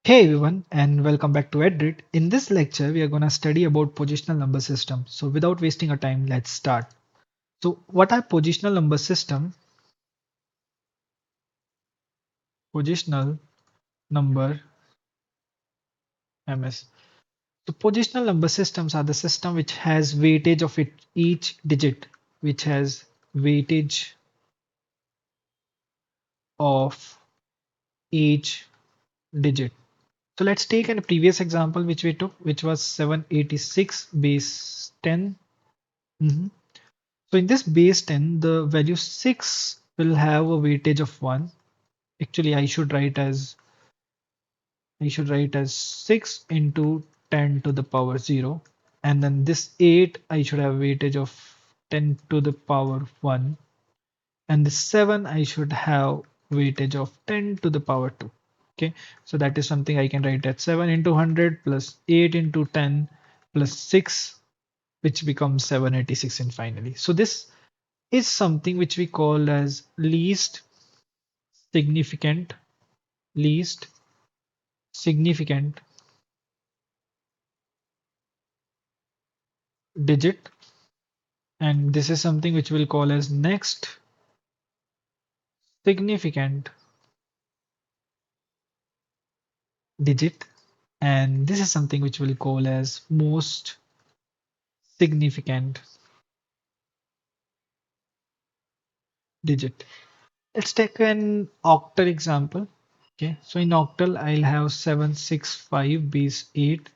Hey everyone, and welcome back to edritt. In this lecture, we are going to study about positional number system. So without wasting our time, let's start. So what are positional number system? Positional number MS. So positional number systems are the system which has weightage of each digit, which has weightage of each digit. So let's take a previous example which we took, which was 786 base 10. Mhm. So in this base 10, the value 6 will have a weightage of 1. Actually, I should write as 6 into 10 to the power 0. And then this 8, I should have weightage of 10 to the power 1. And the 7, I should have weightage of 10 to the power 2. Okay, so that is something I can write as 7 into 100 plus 8 into 10 plus 6, which becomes 786 and finally. So this is something which we call as significant least significant digit, and this is something which we'll call as next significant digit, and this is something which we'll call as most significant digit. Let's take an octal example. Okay, so in octal, I'll have 765 base 8.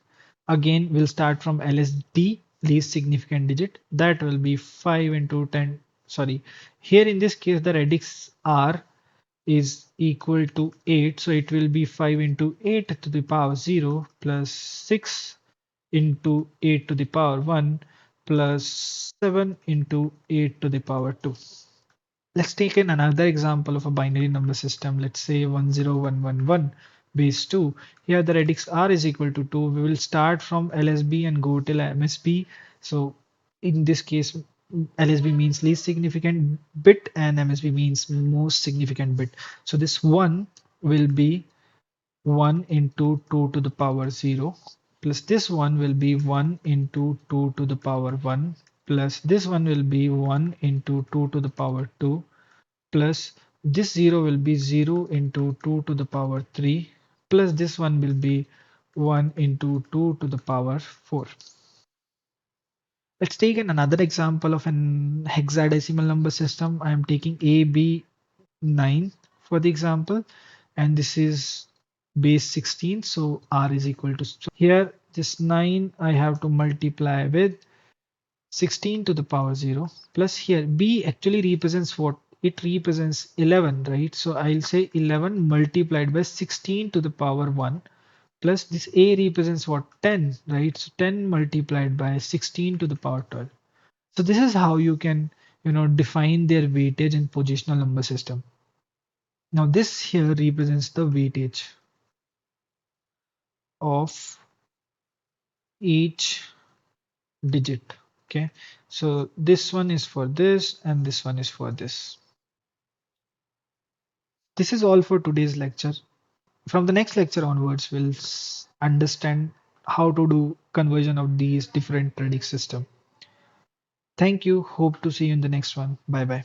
Again, we'll start from LSD, least significant digit. That will be 5 into 10. Sorry, here in this case, the radix R is equal to 8. So it will be 5 into 8 to the power 0 plus 6 into 8 to the power 1 plus 7 into 8 to the power 2. Let's take another example of a binary number system. Let's say 10111 base 2. Here the radix R is equal to 2. We will start from LSB and go till MSB. So in this case, LSB means least significant bit and MSB means most significant bit. So this 1 will be 1 into 2 to the power 0 plus this one will be 1 into 2 to the power 1 plus this one will be 1 into 2 to the power 2 plus this 0 will be 0 into 2 to the power 3 plus this one will be 1 into 2 to the power 4. Let's take another example of an hexadecimal number system. I am taking AB9 for the example, and this is base 16, so R is equal to, so here this 9 I have to multiply with 16 to the power 0 plus here B actually represents what? It represents 11, right? So I'll say 11 multiplied by 16 to the power 1 plus this A represents what? 10, right? So 10 multiplied by 16 to the power 12. So this is how you can, define their weightage in positional number system. Now this here represents the weightage of each digit. Okay, so this one is for this and this one is for this. This is all for today's lecture. From the next lecture onwards, we'll understand how to do conversion of these different predicate system. Thank you. Hope to see you in the next one. Bye bye.